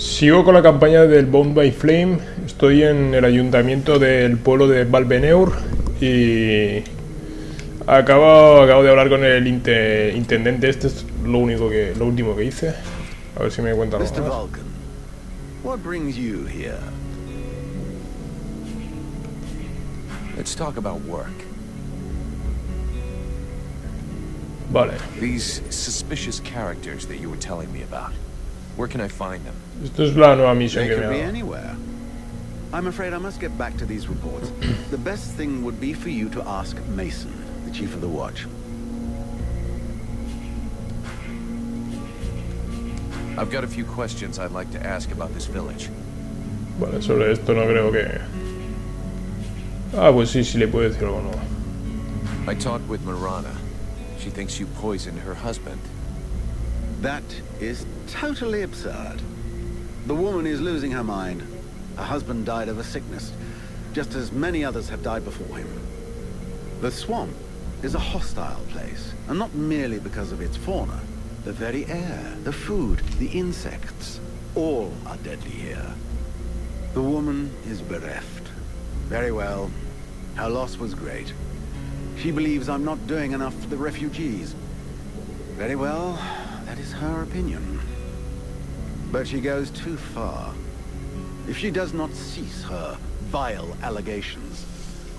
Sigo con la campaña del Bound by Flame. Estoy en el ayuntamiento del pueblo de Valveneur y acabo de hablar con el intendente. Este es lo último que hice. A ver si me cuenta algo Mr. más. Vulcan, what brings you here? Let's talk about work. Vale. These suspicious characters that you were telling me about. Where can I find them? Esto es la nueva misión They que me could ha be dado. anywhere. I'm afraid I must get back to these reports. The best thing would be for you to ask Mason, the chief of the watch. I've got a few questions I'd like to ask about this village. Vale, sobre esto no creo que... Ah, pues sí le puedo decir algo nuevo. I talked with Marana. She thinks you poisoned her husband. That is totally absurd. The woman is losing her mind. Her husband died of a sickness, just as many others have died before him. The swamp is a hostile place, and not merely because of its fauna. The very air, the food, the insects, all are deadly here. The woman is bereft. Very well. Her loss was great. She believes I'm not doing enough for the refugees. Very well, that is her opinion. But she goes too far. If she does not cease her vile allegations,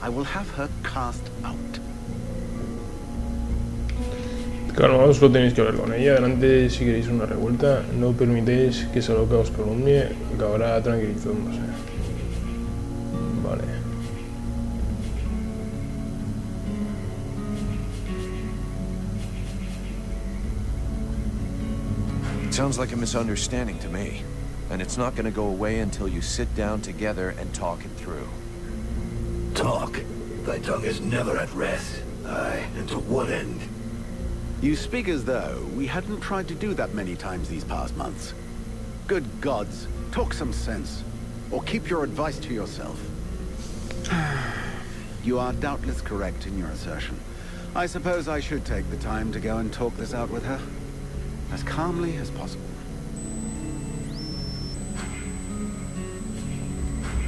I will have her cast out. Claro, solo tenéis que hablar con ella. Adelante si queréis una revuelta. No permitéis que esa loca os calumnie. Acabará tranquilizándose. Vale. Sounds like a misunderstanding to me. And it's not gonna go away until you sit down together and talk it through. Talk? Thy tongue is never at rest. Aye, and to what end? You speak as though we hadn't tried to do that many times these past months. Good gods, talk some sense, or keep your advice to yourself. You are doubtless correct in your assertion. I suppose I should take the time to go and talk this out with her, as calmly as possible.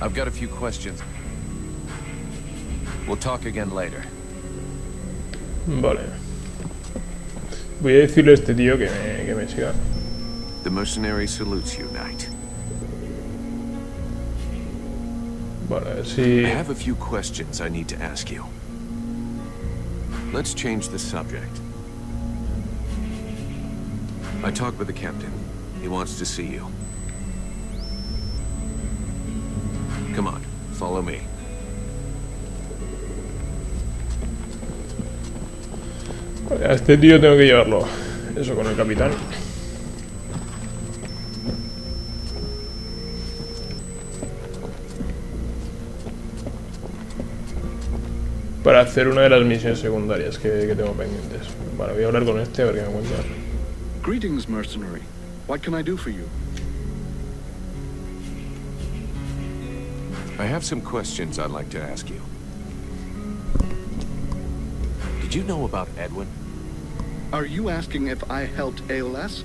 I've got a few questions. We'll talk again later. Vale. Voy a decirle a este tío que me siga. The mercenary salutes you, Knight. Vale, a ver si... I have a few questions I need to ask you. Let's change the subject. I talked with the captain. He wants to see you. Come on, follow me. Vale, a este tío tengo que llevarlo. Eso con el capitán. Para hacer una de las misiones secundarias que tengo pendientes. Vale, voy a hablar con este a ver qué me cuenta. Greetings, mercenary. What can I do for you? I have some questions I'd like to ask you. Did you know about Edwin? Are you asking if I helped ALS?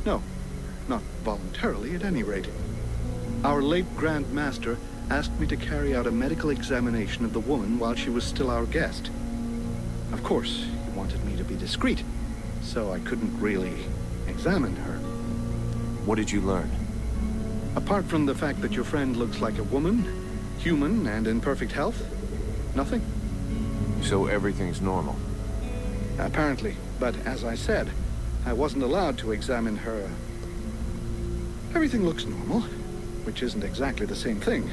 No, not voluntarily at any rate. Our late Grand Master asked me to carry out a medical examination of the woman while she was still our guest. Of course, he wanted me to be discreet, so I couldn't really examine her. What did you learn? Apart from the fact that your friend looks like a woman, human and in perfect health, nothing. So everything's normal. Apparently, but as I said, I wasn't allowed to examine her. Everything looks normal, which isn't exactly the same thing.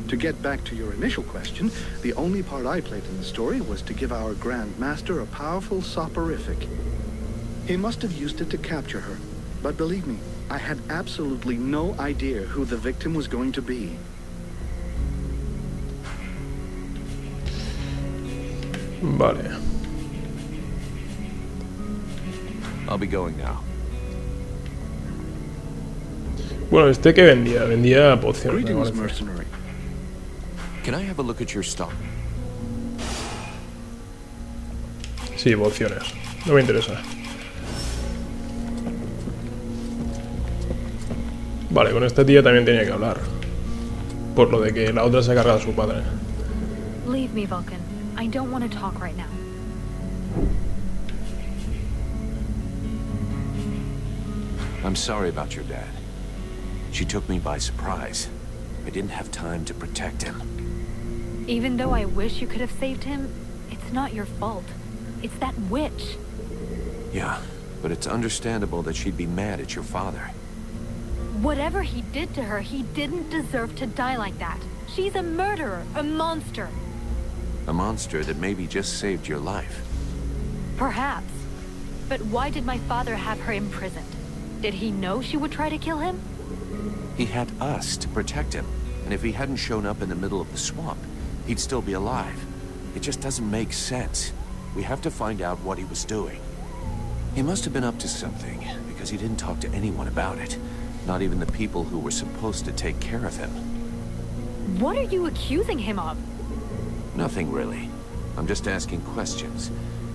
To get back to your initial question, the only part I played in the story was to give our Grand Master a powerful soporific. He must have used it to capture her, but believe me, I had absolutely no idea who the victim was going to be. Vale. I'll be going now. Bueno, este que vendía pociones, me Greetings, parece. mercenary. Can I have a look at your stock? Sí, pociones. No me interesa. Vale, con esta tía también tenía que hablar. Por lo de que la otra se ha cargado a su padre. Leave me, Vulcan. I don't want to talk right now. I'm sorry about your dad. She took me by surprise. I didn't have time to protect him. Even though I wish you could have saved him, it's not your fault. It's that witch. Yeah, but it's understandable that she'd be mad at your father. Whatever he did to her, he didn't deserve to die like that. She's a murderer, a monster. A monster that maybe just saved your life. Perhaps. But why did my father have her imprisoned? Did he know she would try to kill him? He had us to protect him, and if he hadn't shown up in the middle of the swamp, he'd still be alive. It just doesn't make sense. We have to find out what he was doing. He must have been up to something, because he didn't talk to anyone about it. Not even the people who were supposed to take care of him. What are you accusing him of? Nothing really. I'm just asking questions.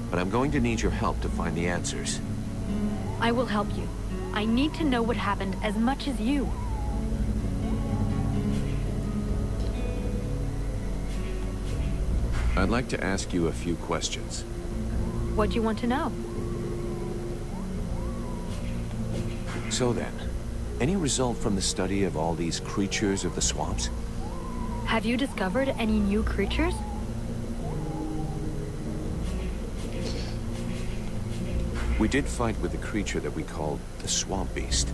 But I'm going to need your help to find the answers. I will help you. I need to know what happened as much as you. I'd like to ask you a few questions. What do you want to know? So then, any result from the study of all these creatures of the swamps? Have you discovered any new creatures? We did fight with a creature that we called the Swamp Beast.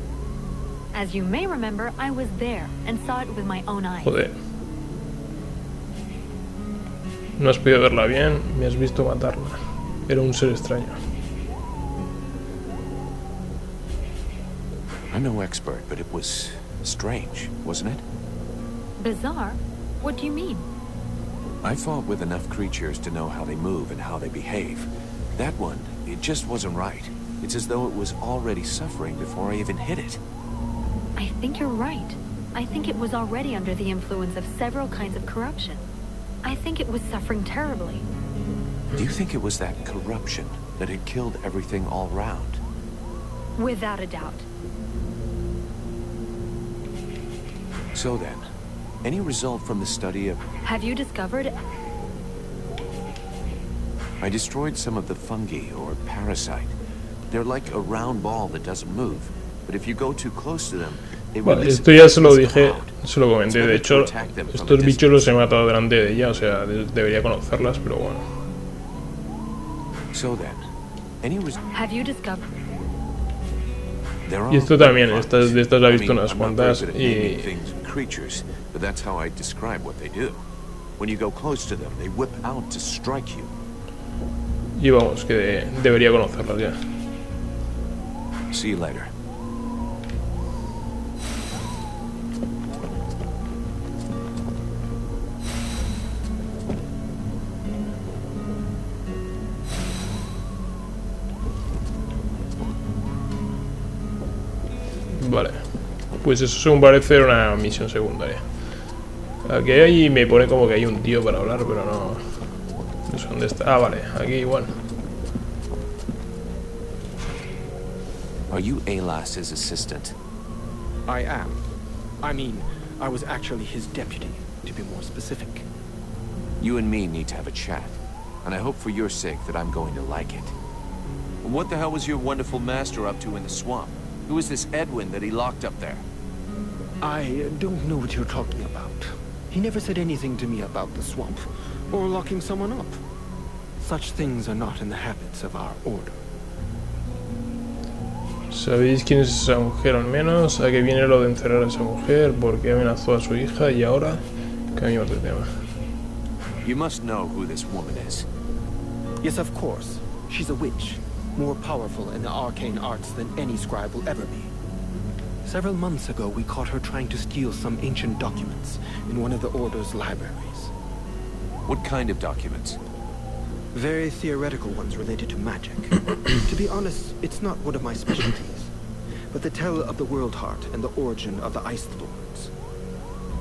As you may remember, I was there and saw it with my own eyes. Joder. No has podido verla bien, me has visto matarla. Era un ser extraño. I'm no expert, but it was strange, wasn't it? Bizarre? What do you mean? I fought with enough creatures to know how they move and how they behave. That one, it just wasn't right. It's as though it was already suffering before I even hit it. I think you're right. I think it was already under the influence of several kinds of corruption. I think it was suffering terribly. Do you think it was that corruption that had killed everything all round? Without a doubt. So then, any result from the study of... Have you discovered... I destroyed some of the fungi, or parasite. They're like a round ball that doesn't move. But if you go too close to them, they Vale, release esto a ya se lo poisonous dije, cloud. se lo comenté. De hecho, Attack them from a estos bichos distance. los he matado delante de ella, o sea, debería conocerlas, pero bueno. So then, any Have you discovered... Y esto también, de estas la he visto unas cuantas y... creatures, but that's how I describe what they do. When you go close to them, they whip out to strike you. Y vamos, que debería conocerlas ya. See you later. Vale, pues eso según parece era una misión secundaria. Aquí hay, me pone como que hay un tío para hablar, pero no sé dónde está. Ah, vale, aquí igual. Are you Alas's assistant? I am. I mean, I was actually his deputy, to be more specific. You and me need to have a chat, and I hope for your sake that I'm going to like it. What the hell was your wonderful master up to in the swamp? Who is this Edwin that he locked up there? I don't know what you're talking about. He never said anything to me about the swamp, or locking someone up. Such things are not in the habits of our order. ¿Sabéis quién es esa mujer al menos? ¿A qué viene lo de encerrar a esa mujer? ¿Por qué amenazó a su hija? Y ahora cambiamos de tema. You must know who this woman is. Yes, of course. She's a witch, more powerful in the arcane arts than any scribe will ever be. Several months ago, we caught her trying to steal some ancient documents in one of the Order's libraries. What kind of documents? Very theoretical ones related to magic. To be honest, it's not one of my specialties, but they tell of the World Heart and the origin of the Ice Lords.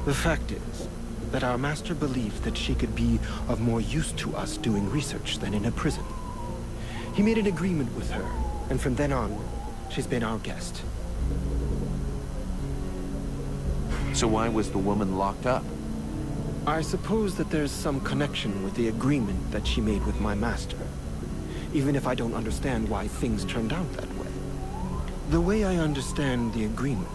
The fact is that our master believed that she could be of more use to us doing research than in a prison. He made an agreement with her, and from then on, she's been our guest. So why was the woman locked up? I suppose that there's some connection with the agreement that she made with my master. Even if I don't understand why things turned out that way. The way I understand the agreement,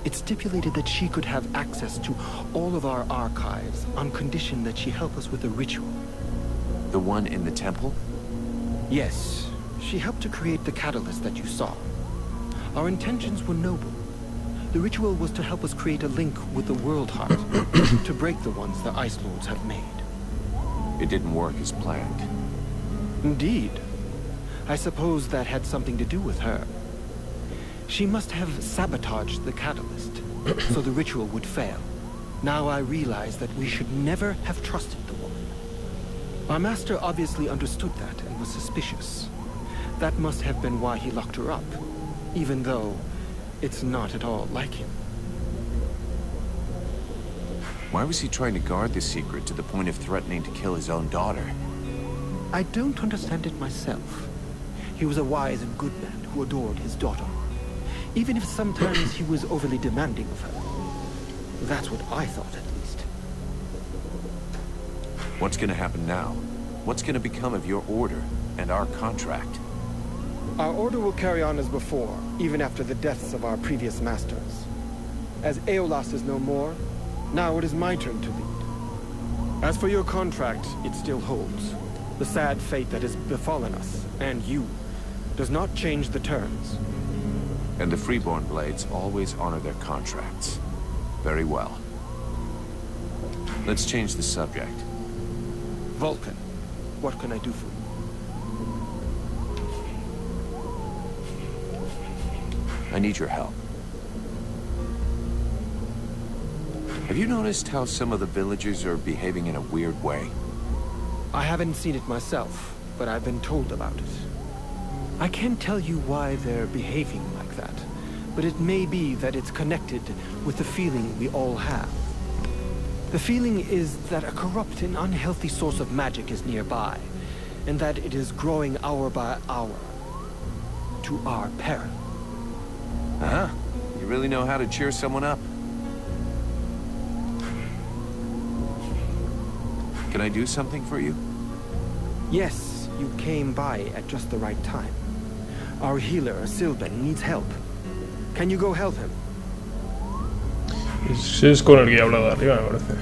it stipulated that she could have access to all of our archives on condition that she help us with a ritual. The one in the temple? Yes, she helped to create the catalyst that you saw. Our intentions were noble. The ritual was to help us create a link with the World Heart, to break the ones the Ice Lords have made. It didn't work as planned. Indeed. I suppose that had something to do with her. She must have sabotaged the catalyst, so the ritual would fail. Now I realize that we should never have trusted the woman. Our master obviously understood that and was suspicious. That must have been why he locked her up, even though it's not at all like him. Why was he trying to guard the secret to the point of threatening to kill his own daughter? I don't understand it myself. He was a wise and good man who adored his daughter. Even if sometimes he was overly demanding of her. That's what I thought, at least. What's gonna happen now? What's gonna become of your order and our contract? Our order will carry on as before, even after the deaths of our previous masters. As Aeolas is no more, now it is my turn to lead. As for your contract, it still holds. The sad fate that has befallen us, and you, does not change the terms. And the Freeborn Blades always honor their contracts. Very well. Let's change the subject. Vulcan, what can I do for you? I need your help. Have you noticed how some of the villagers are behaving in a weird way? I haven't seen it myself, but I've been told about it. I can't tell you why they're behaving like that, but it may be that it's connected with the feeling we all have. The feeling is that a corrupt and unhealthy source of magic is nearby, and that it is growing hour by hour, to our peril. Uh-huh. You really know how to cheer someone up. Can I do something for you? Yes, you came by at just the right time. Our healer, Sylvan, needs help. Can you go help him? Es con el que he hablado arriba, me parece.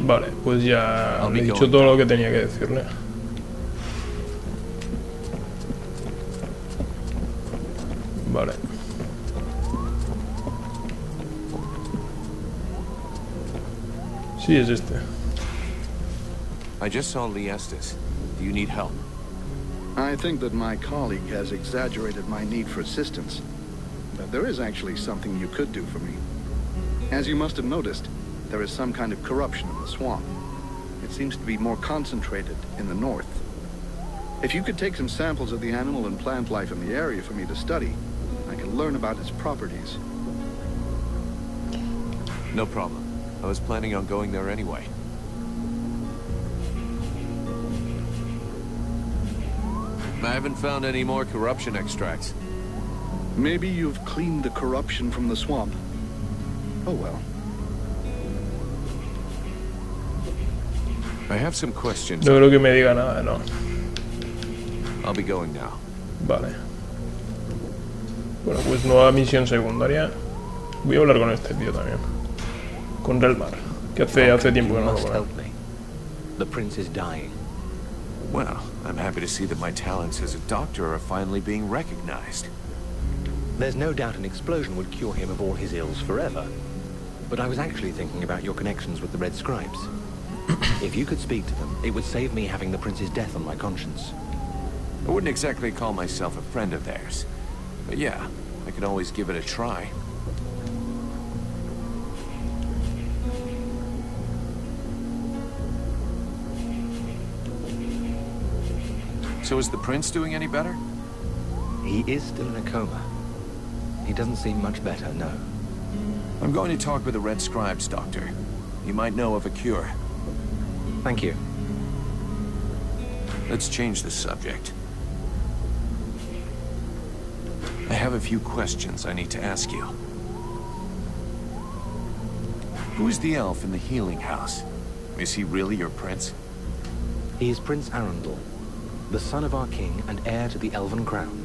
Vale, pues ya le he dicho todo lo que tenía que decirle. Vale. Sí, es este. I just saw Lee Estes. Do you need help? I think that my colleague has exaggerated my need for assistance. But there is actually something you could do for me. As you must have noticed, there is some kind of corruption in the swamp. It seems to be more concentrated in the north. If you could take some samples of the animal and plant life in the area for me to study, I can learn about its properties. No problem. I was planning on going there anyway. I haven't found any more corruption extracts. Maybe you've cleaned the corruption from the swamp. Oh well. I have some questions. No creo que me diga nada, no. I'll be going now. Vale. Bueno, pues nueva misión secundaria. Voy a hablar con este tío también. Con Relmar, que hace tiempo que no lo conozco. The prince is dying. Well, I'm happy to see that my talents as a doctor are finally being recognized. There's no doubt an explosion would cure him of all his ills forever. But I was actually thinking about your connections with the Red Scribes. If you could speak to them, it would save me having the prince's death on my conscience. I wouldn't exactly call myself a friend of theirs. But yeah, I could always give it a try. So is the prince doing any better? He is still in a coma. He doesn't seem much better, no. I'm going to talk with the Red Scribes, Doctor. He might know of a cure. Thank you. Let's change the subject. have a few questions I need to ask you. Who is the elf in the healing house? Is he really your prince? He is Prince Arundel, the son of our king and heir to the Elven crown.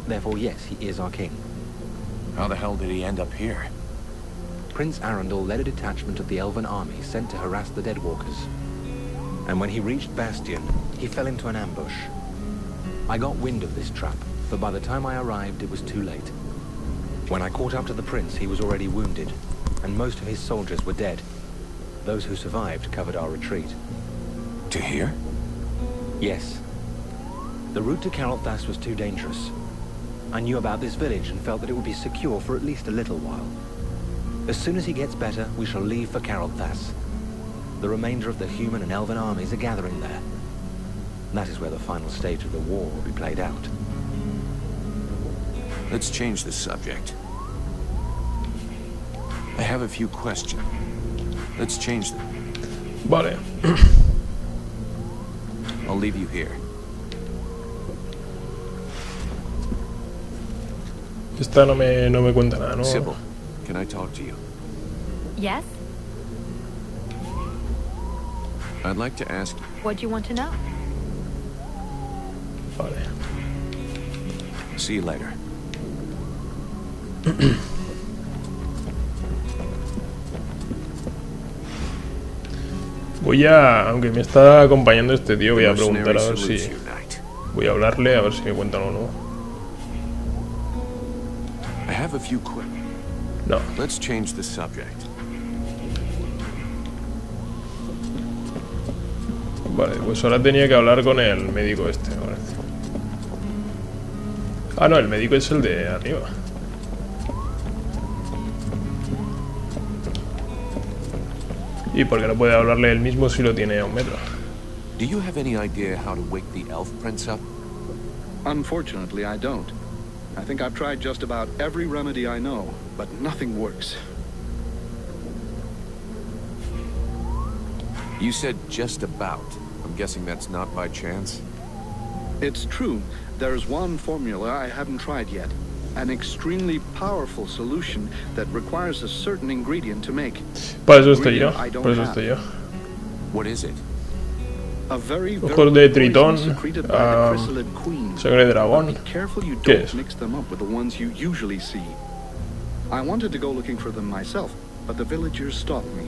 Therefore, yes, he is our king. How the hell did he end up here? Prince Arundel led a detachment of the Elven army sent to harass the Deadwalkers. And when he reached Bastion, he fell into an ambush. I got wind of this trap, but by the time I arrived, it was too late. When I caught up to the prince, he was already wounded, and most of his soldiers were dead. Those who survived covered our retreat. To here? Yes. The route to Carolthas was too dangerous. I knew about this village and felt that it would be secure for at least a little while. As soon as he gets better, we shall leave for Carolthas. The remainder of the human and elven armies are gathering there. That is where the final stage of the war will be played out. Let's change the subject. I have a few questions. Let's change them. Vale. I'll leave you here. Esta no me cuenta nada, ¿no? Sybil, can I talk to you? Yes? I'd like to ask you. What do you want to know? Vale. See you later. Voy a... Aunque me está acompañando este tío, voy a preguntar a ver Mercenary si... salutes you, knight. Voy a hablarle a ver si me cuenta algo nuevo. I have a few quick. No. Let's change the subject. Vale, pues ahora tenía que hablar con el médico este, me parece. Ah, no, el médico es el de arriba. ¿Y por qué no puede hablarle él mismo si lo tiene a un metro? Do you have any idea how to wake the elf prince up? Unfortunately, I don't. I think I've tried just about every remedy I know, but nothing works. You said just about. I'm guessing that's not by chance? It's true. There's one formula I haven't tried yet. An extremely powerful solution that requires a certain ingredient to make. Para eso estoy yo. Por eso estoy yo. What is it? A very, Ojos de Tritón, secreted by the chrysalid queen. Sangre de dragón. But be careful you ¿Qué don't es? mix them up with the ones you usually see. I wanted to go looking for them myself, but the villagers stopped me.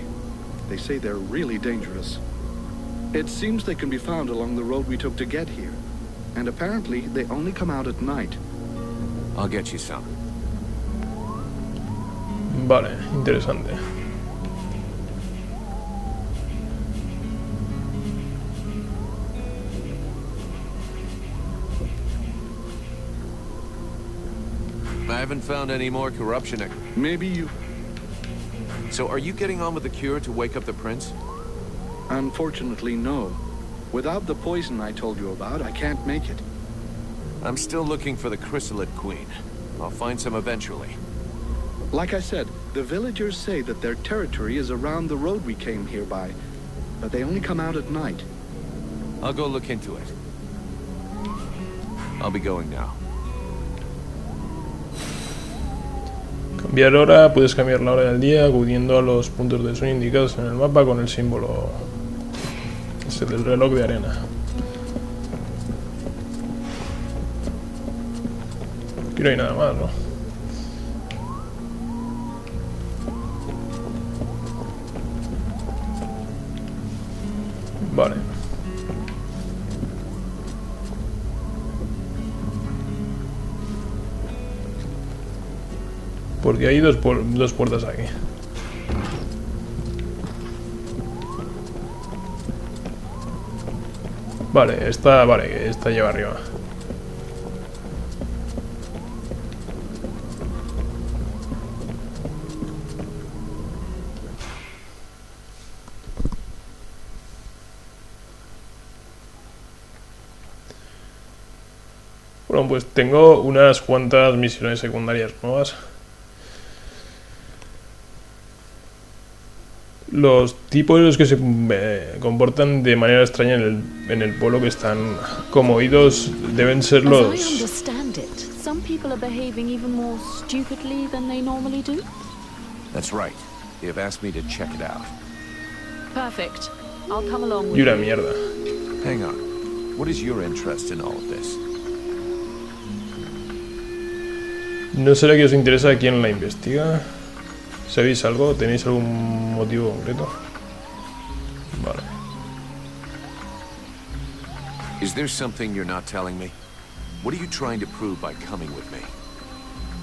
They say they're really dangerous. It seems they can be found along the road we took to get here. And apparently, they only come out at night. I'll get you some. Vale, interesante. I haven't found any more corruption. Maybe you... So are you getting on with the cure to wake up the prince? Unfortunately, no. Without the poison I told you about, I can't make it. I'm still looking for the chrysalid queen. I'll find some eventually. Like I said, the villagers say that their territory is around the road we came here by, but they only come out at night. I'll go look into it. I'll be going now. Cambiar hora, puedes cambiar la hora del día acudiendo a los puntos de sueño indicados en el mapa con el símbolo ese del reloj de arena. Aquí no hay nada más, ¿no? Vale. Porque hay dos puertas aquí. Vale, esta lleva arriba. Bueno, pues tengo unas cuantas misiones secundarias nuevas. Los tipos de los que se comportan de manera extraña en el pueblo que están conmovidos deben ser los people are behaving even more stupidly than they normally do? That's right. They have asked me to check it out. Perfect. I'll come along with Y una you. mierda. Hang on. What is your interest in all of this? ¿No será que os interesa quién la investiga? ¿Sabéis algo? ¿Tenéis algún motivo concreto? Vale. Is there something you're not telling me? What are you trying to prove by coming with me?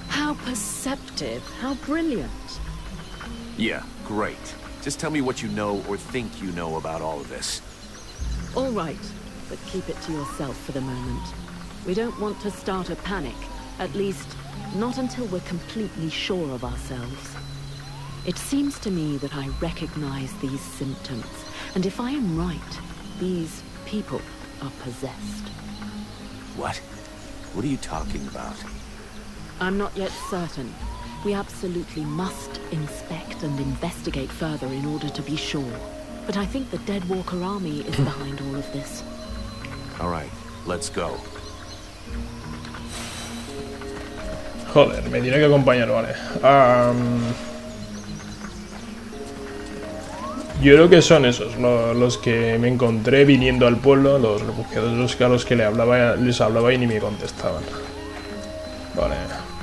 How perceptive. How brilliant. Yeah, great. Just tell me what you know or think you know about all of this. All right, but keep it to yourself for the moment. We don't want to start a panic. At least, not until we're completely sure of ourselves. It seems to me that I recognize these symptoms, and if I am right, these people are possessed. What? What are you talking about? I'm not yet certain. We absolutely must inspect and investigate further in order to be sure. But I think the Deadwalker army is behind all of this. All right, let's go. Joder, me tiene que acompañar, vale. Yo creo que son esos, los que me encontré viniendo al pueblo, los refugiados a los que les hablaba y ni me contestaban. Vale,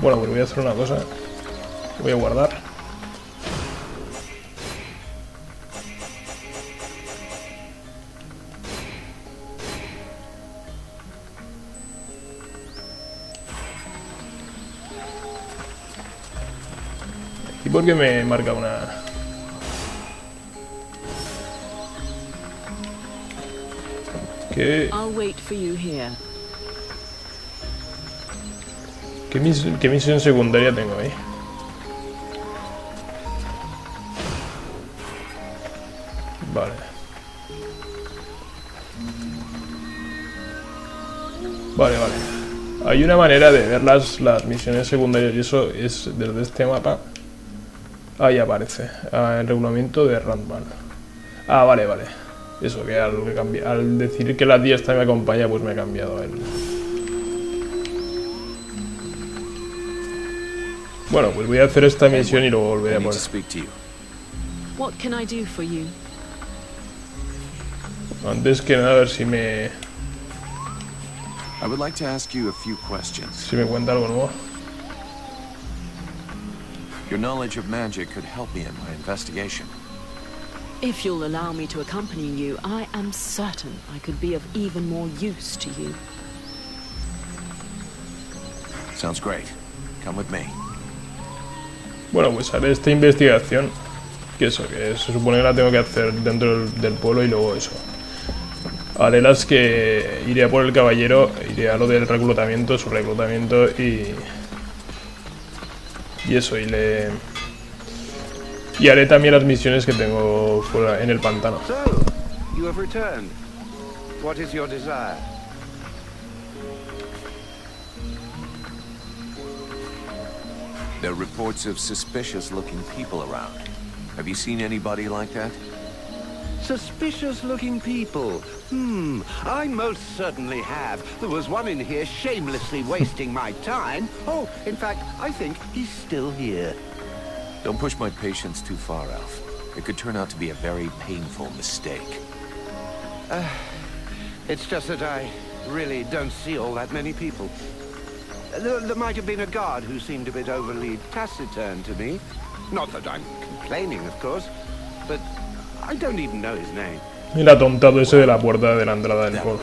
bueno, pues voy a hacer una cosa. Voy a guardar. ¿Y por qué me marca una...? ¿Qué misión secundaria tengo ahí? Vale. Vale. Hay una manera de ver las misiones secundarias y eso es desde este mapa. Ahí aparece. El reglamento de Randman. Ah, vale. Eso, que al decir que la tía esta me acompaña, pues me ha cambiado el... Bueno, pues voy a hacer esta misión y luego volveré a poner. What can I do for you? Antes que nada, a ver si me... I would like to ask you a few questions. Si me cuenta algo nuevo. Your knowledge of magic could help me in my investigation. If you'll allow me to accompany you, I am certain I could be of even more use to you. Sounds great. Come with me. Bueno, pues haré esta investigación. Que eso, que se supone que la tengo que hacer dentro del pueblo y luego eso. Haré las que iré a por el caballero, iré a lo del reclutamiento, su reclutamiento y eso, y haré también las misiones que tengo fuera en el pantano. So, you have returned. What is your desire? There are reports of suspicious-looking people around. Have you seen anybody like that? Suspicious-looking people? I most certainly have. There was one in here shamelessly wasting my time. Oh, in fact, I think he's still here. Don't push my patience too far, Alf. It could turn out to be a very painful mistake. It's just that I really don't see all that many people. There might have been a guard who seemed a bit overly taciturn to me. Not that I'm complaining, of course, but I don't even know his name. El atontado ese de la puerta de la entrada del pueblo.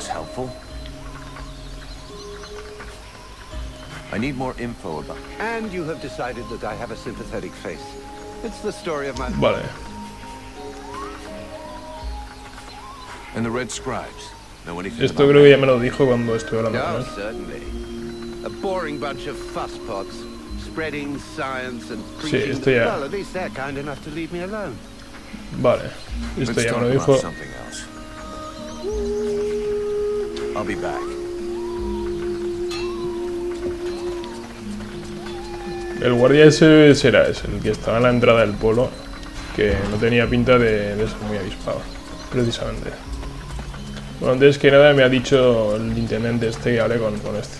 I need more info about. And you have decided that I have a sympathetic face. It's the story of my... Vale. And the Red Scribes. Know anything Esto about creo que ya me lo dijo cuando estuve hablando con Oh, él. certainly. A boring bunch of fusspots, spreading science and Sí, preaching. esto ya. Well, at least they're kind enough to leave me alone. Vale. Esto Let's ya me talk lo about dijo. something else. I'll be back. El guardia ese será ese, el que estaba en la entrada del pueblo, que no tenía pinta de ser muy avispado, precisamente. Bueno, antes que nada me ha dicho el intendente este que hable con este.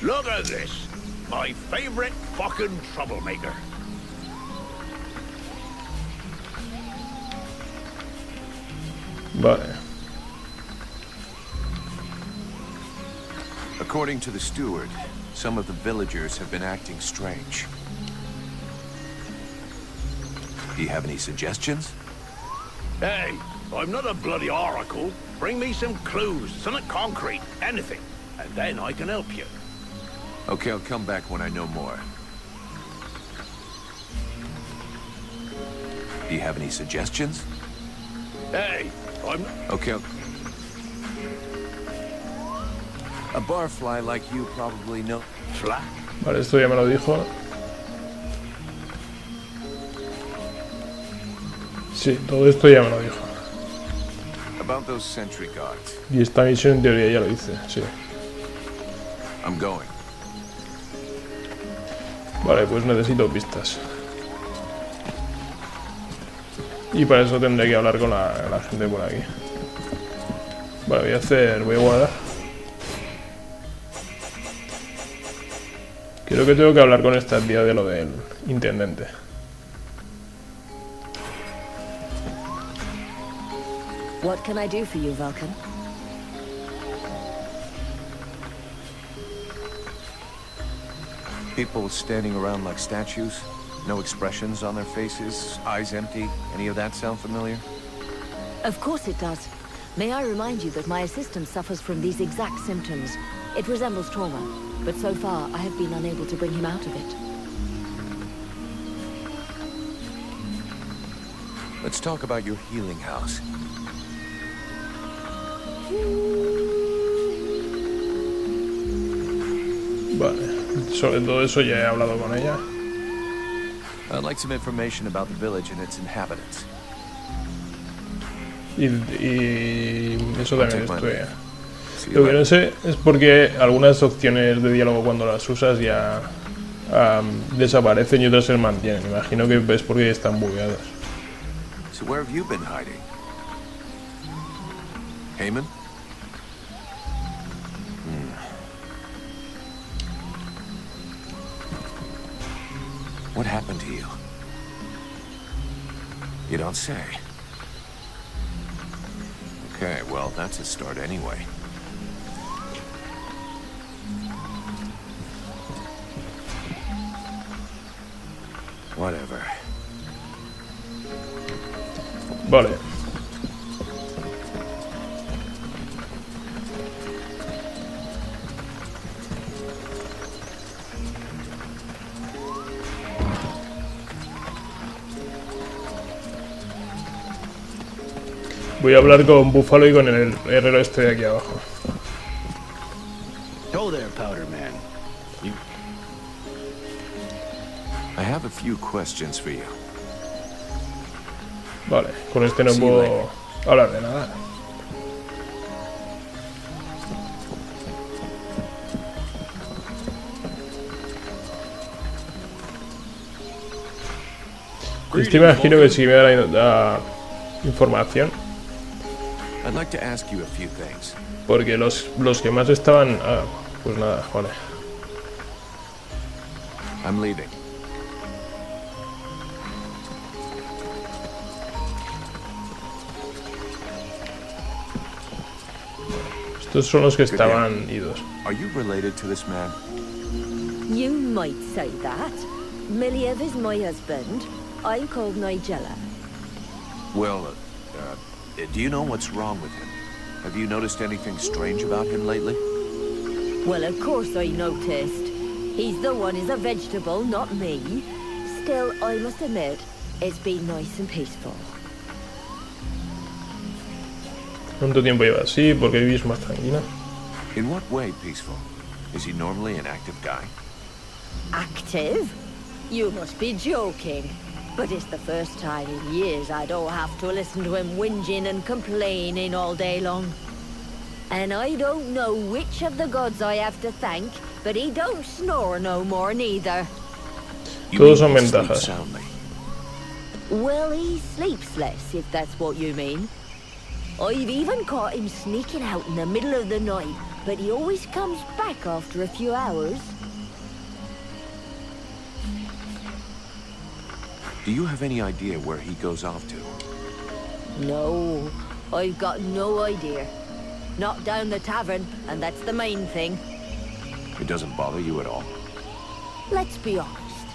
Look at this. My favorite fucking troublemaker. Vale. According to the steward, some of the villagers have been acting strange. Do you have any suggestions? Hey, I'm not a bloody oracle. Bring me some clues, something concrete, anything, and then I can help you. Okay, I'll come back when I know more. Do you have any suggestions? Hey, I'm... Okay. A barfly like you probably know. Flat. Vale, esto ya me lo dijo. Sí, todo esto ya me lo dijo. About those sentry guards. Y esta misión en teoría ya lo dice, sí. I'm going. Vale, pues necesito pistas. Y para eso tendré que hablar con la gente por aquí. Vale, voy a guardar. Creo que tengo que hablar con esta tía de lo del intendente. What can I do for you, Vulcan? People standing around like statues, no expressions on their faces, eyes empty. Any of that sound familiar? Of course it does. May I remind you that my assistant suffers from these exact symptoms. It resembles trauma, but so far I have been unable to bring him out of it. Let's talk about your healing house. Vale, sobre todo eso ya he hablado con ella. I'd like some information about the village and its inhabitants. Y eso también estoy. Lo que no sé es porque algunas opciones de diálogo cuando las usas ya desaparecen y otras se mantienen. Imagino que es porque están bugueadas. So where have you been hiding? Heyman? What happened to you? You don't say. Okay, well, that's a start anyway. Whatever. Vale. Voy a hablar con Búfalo y con el herrero este de aquí abajo. Go there, Powder Man. I have a few questions for you. Vale, con este no puedo hablar de nada. Este imagino que sí me da información. I'd like to ask you a few things. Porque los que más estaban... pues nada, vale. I'm leaving. Estos son los que estaban idos. Are you related to this man? You might say that. Miliev is my husband. I'm called Nigella. Well, do you know what's wrong with him? Have you noticed anything strange about him lately? Well, of course I noticed. He's the one who's a vegetable, not me. Still, I must admit, it's been nice and peaceful. ¿Cuánto tiempo lleva así? ¿Por qué vivís más tranquila? In what way peaceful? Is he normally an active guy? Active? You must be joking. But it's the first time in years I don't have to listen to him whinging and complaining all day long. And I don't know which of the gods I have to thank, but he don't snore no more neither. Todos son ventajas. Well, he sleeps less, if that's what you mean. I've even caught him sneaking out in the middle of the night, but he always comes back after a few hours. Do you have any idea where he goes off to? No, I've got no idea. Not down the tavern, and that's the main thing. It doesn't bother you at all? Let's be honest.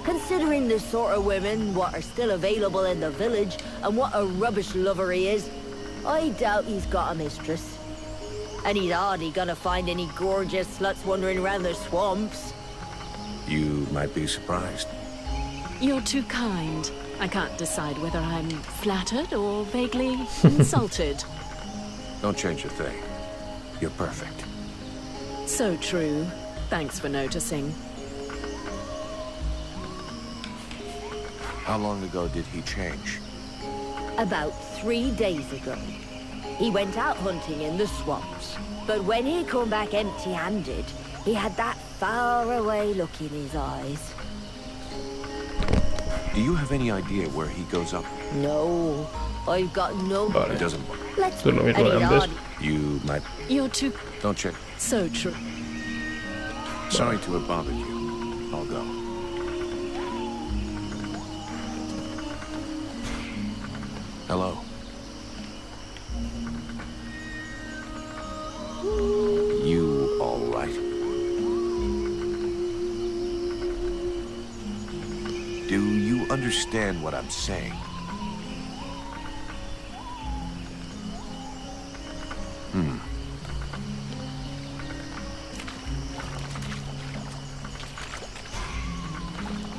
Considering the sort of women what are still available in the village, and what a rubbish lover he is, I doubt he's got a mistress. And he's hardly gonna find any gorgeous sluts wandering around the swamps. You might be surprised. You're too kind. I can't decide whether I'm flattered or vaguely insulted. Don't change a thing. You're perfect. So true. Thanks for noticing. How long ago did he change? About 3 days ago. He went out hunting in the swamps. But when he come back empty-handed, he had that far-away look in his eyes. Do you have any idea where he goes up? No, I've got no... Vale. It doesn't. Let's... Esto es lo mismo de antes. You might. You're too... Don't check. So true. Sorry to have bothered you. I'll go. Hello. You all right? Do you understand what I'm saying?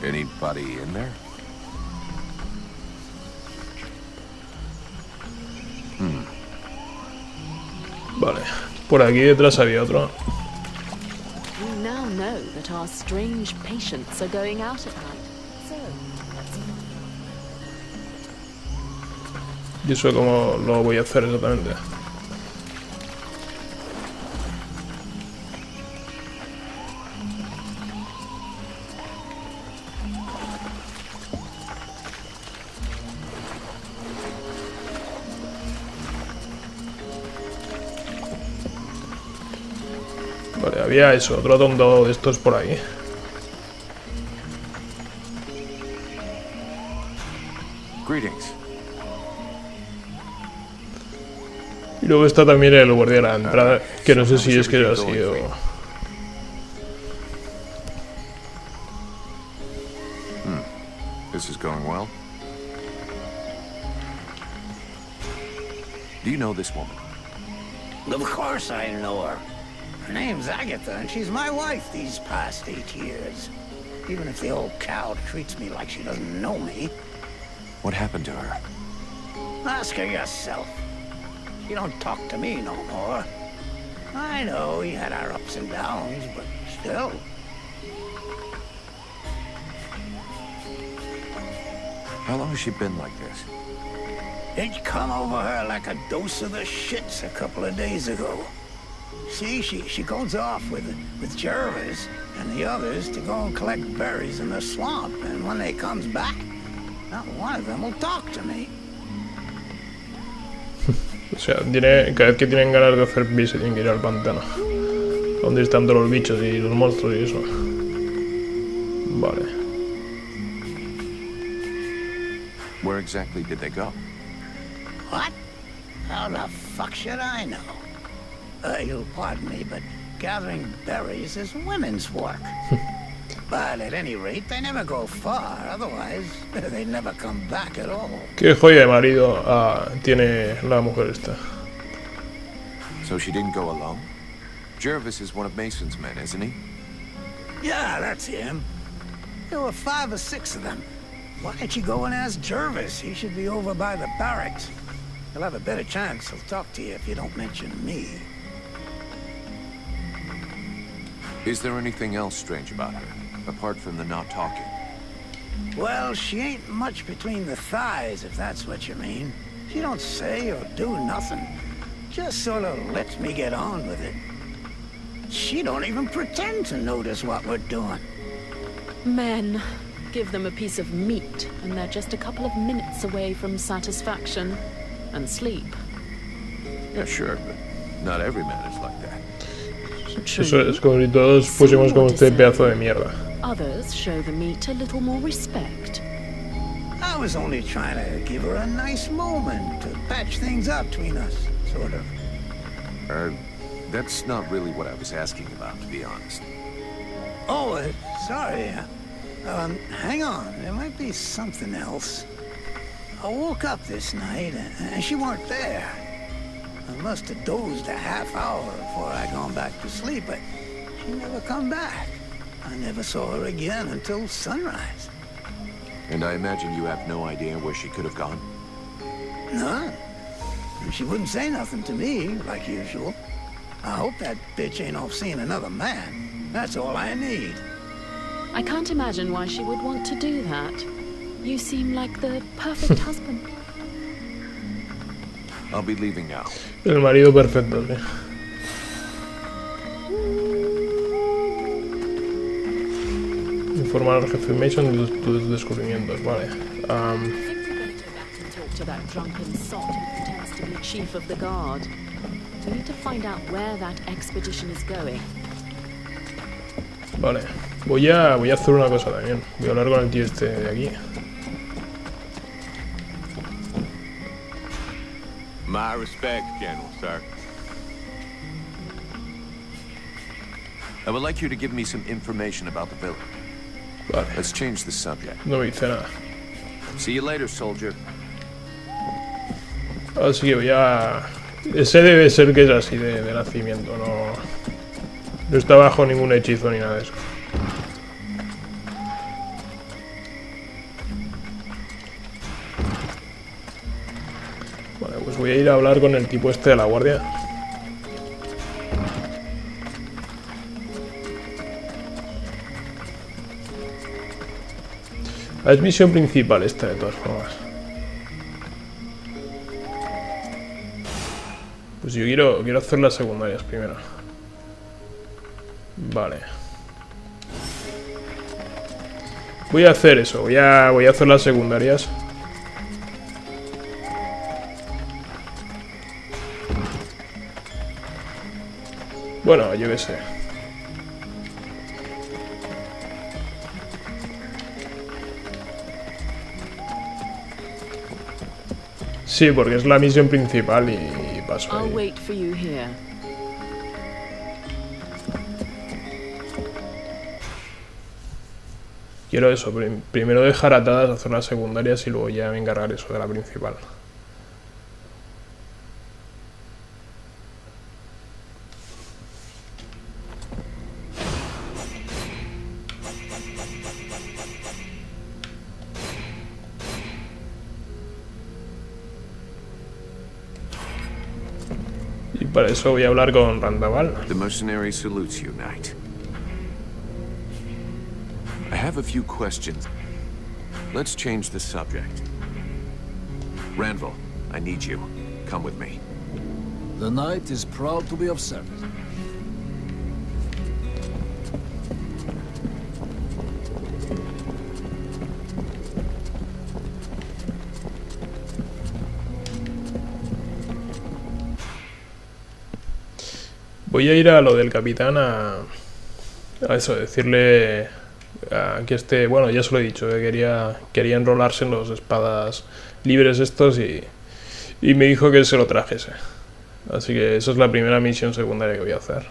Anybody in there? Vale, por aquí detrás había otro. We now know that our strange patients are going out at night. So, that's... ¿Y eso cómo lo voy a hacer exactamente? Vale, había eso, otro tonto de estos por ahí. Greetings. Y luego está también el guardia de la entrada, que no sé si es que ha sido... This is going well. Do you know this woman? Of course I know her. Her name's Agatha, and she's my wife these past 8 years. Even if the old cow treats me like she doesn't know me. What happened to her? Ask her yourself. She don't talk to me no more. I know he had our ups and downs, but still. How long has she been like this? It come over her like a dose of the shits a couple of days ago. See, she goes off with Jervis and the others to go and collect berries in the swamp, and when they comes back, not one of them will talk to me. O sea, cada vez que tienen ganas de hacer pis se tienen que ir al pantano. Donde están todos los bichos y los monstruos y eso. Vale. Where exactly did they go? What? How the fuck should I know? You'll pardon me, but gathering berries is women's work. But at any rate, they never go far. Otherwise, they never come back at all. ¿Qué joya de marido tiene la mujer esta? So she didn't go alone? Jervis is one of Mason's men, isn't he? Yeah, that's him. There were 5 or 6 of them. Why don't you go and ask Jervis? He should be over by the barracks. He'll have a better chance. He'll talk to you if you don't mention me. Is there anything else strange about her, apart from the not talking? Well, she ain't much between the thighs, if that's what you mean. She don't say or do nothing. Just sort of lets me get on with it. She don't even pretend to notice what we're doing. Men. Give them a piece of meat, and they're just a couple of minutes away from satisfaction. And sleep. Yeah, sure, but not every man is like that. Eso es como si todos fuésemos como este pedazo de mierda. Others show the meat a little more respect. was only trying to give her a nice moment to patch things up between us, sort of. That's not really what I was asking about, to be honest. Oh, sorry. Hang on. There might be something else. I woke up this night, and she weren't there. I must have dozed a half hour before I gone back to sleep, but she never come back. I never saw her again until sunrise. And I imagine you have no idea where she could have gone? None. She wouldn't say nothing to me, like usual. I hope that bitch ain't off seeing another man. That's all I need. I can't imagine why she would want to do that. You seem like the perfect husband. I'll be leaving now. El marido perfecto, sí. Informar al jefe Mason de tus descubrimientos, vale. Talk to that drunken sot who pretends to be chief of the guard. We need to find out where that expedition is going. Vale, voy a hacer una cosa también. Voy a hablar con el tío este de aquí. My respect, General, sir. I would like you to give me some information about the village. Vale. Let's change the subject. No me dice nada. See you later, soldier. Así que voy a... Ese debe ser que es así de nacimiento, no está bajo ningún hechizo ni nada de eso. Vale, pues voy a ir a hablar con el tipo este de la guardia. Es misión principal esta, de todas formas. Pues yo quiero hacer las secundarias primero. Vale. Voy a hacer eso, voy a hacer las secundarias. Bueno, yo qué sé. Sí, porque es la misión principal y paso I'll ahí. wait for you here. Quiero eso, primero dejar atadas, hacer las secundarias y luego ya me encargar eso de la principal. Y para eso voy a hablar con Randaval. The mercenary salutes you, Knight. I have a few questions. Let's change the subject. Randall, I need you. Come with me. The knight is proud to be of service. Voy a ir a lo del capitán a eso, decirle que esté, bueno, ya se lo he dicho, que quería enrolarse en los espadas libres estos y me dijo que se lo trajese. Así que esa es la primera misión secundaria que voy a hacer.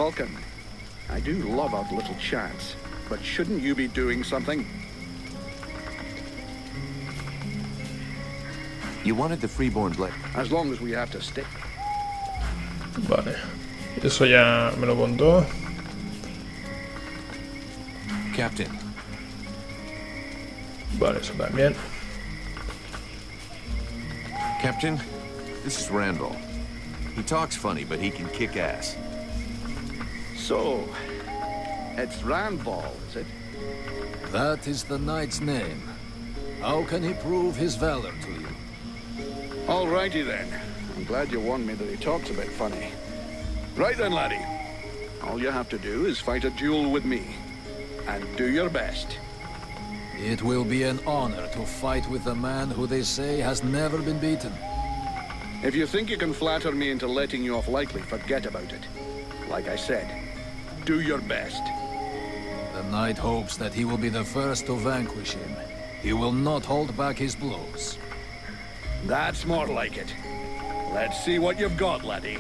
Vulcan, I do love our little chats, but shouldn't you be doing something? You wanted the freeborn blade. As long as we have to stick. Vale, eso ya me lo contó. Captain. Vale, eso también. Captain, this is Randall. He talks funny, but he can kick ass. So, it's Randall, is it? That is the knight's name. How can he prove his valor to you? Alrighty then. I'm glad you warned me that he talks a bit funny. Right then, laddie. All you have to do is fight a duel with me. And do your best. It will be an honor to fight with a man who they say has never been beaten. If you think you can flatter me into letting you off lightly, forget about it. Like I said, do your best. The knight hopes that he will be the first to vanquish him. He will not hold back his blows. That's more like it. Let's see what you've got, laddie.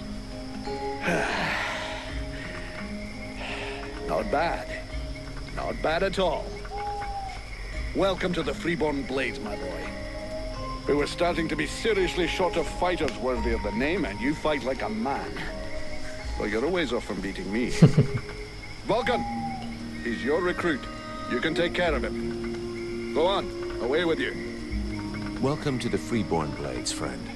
Not bad. Not bad at all. Welcome to the Freeborn Blades, my boy. We were starting to be seriously short of fighters worthy of the name, and you fight like a man. Well, you're a ways off from beating me. Vulcan! He's your recruit. You can take care of him. Go on. Away with you. Welcome to the Freeborn Blades, friend.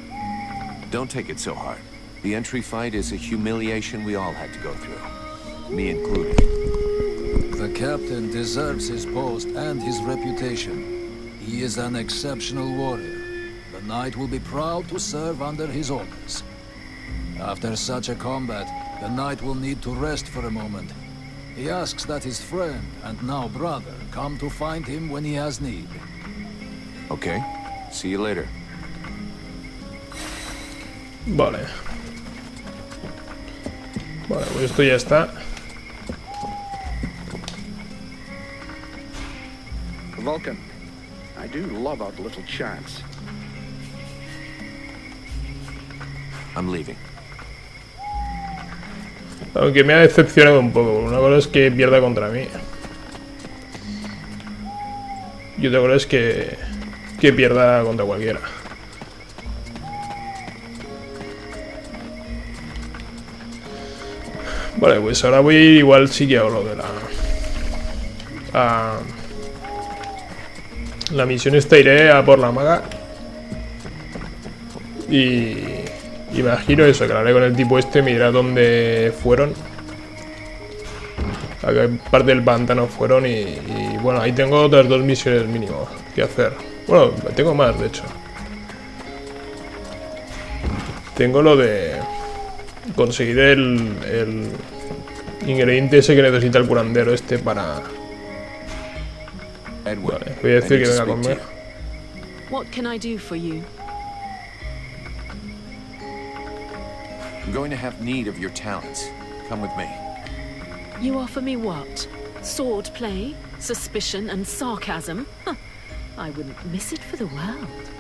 Don't take it so hard. The entry fight is a humiliation we all had to go through. Me included. The captain deserves his post and his reputation. He is an exceptional warrior. The knight will be proud to serve under his orders. After such a combat, the knight will need to rest for a moment. He asks that his friend, and now brother, come to find him when he has need. Okay. See you later. Vale. Vale, pues esto ya está. Vulcan, I do love our little chats. I'm leaving. Aunque me ha decepcionado un poco. Una cosa es que pierda contra mí. Y otra cosa es que pierda contra cualquiera. Vale, pues ahora voy igual sí que hago lo de la misión esta, iré a por la maga. Y imagino eso, que hablaré con el tipo este, me dirá dónde fueron. A qué parte del pantano fueron y bueno, ahí tengo otras 2 misiones mínimo que hacer. Bueno, tengo más, de hecho. Tengo lo de conseguir el ingrediente ese que necesita el curandero este para... Vale, voy a decir que venga conmigo. What can I do for you? I'm going to have need of your talents. Come with me. You offer me what? Sword play, suspicion, and sarcasm? Huh. I wouldn't miss it for the world.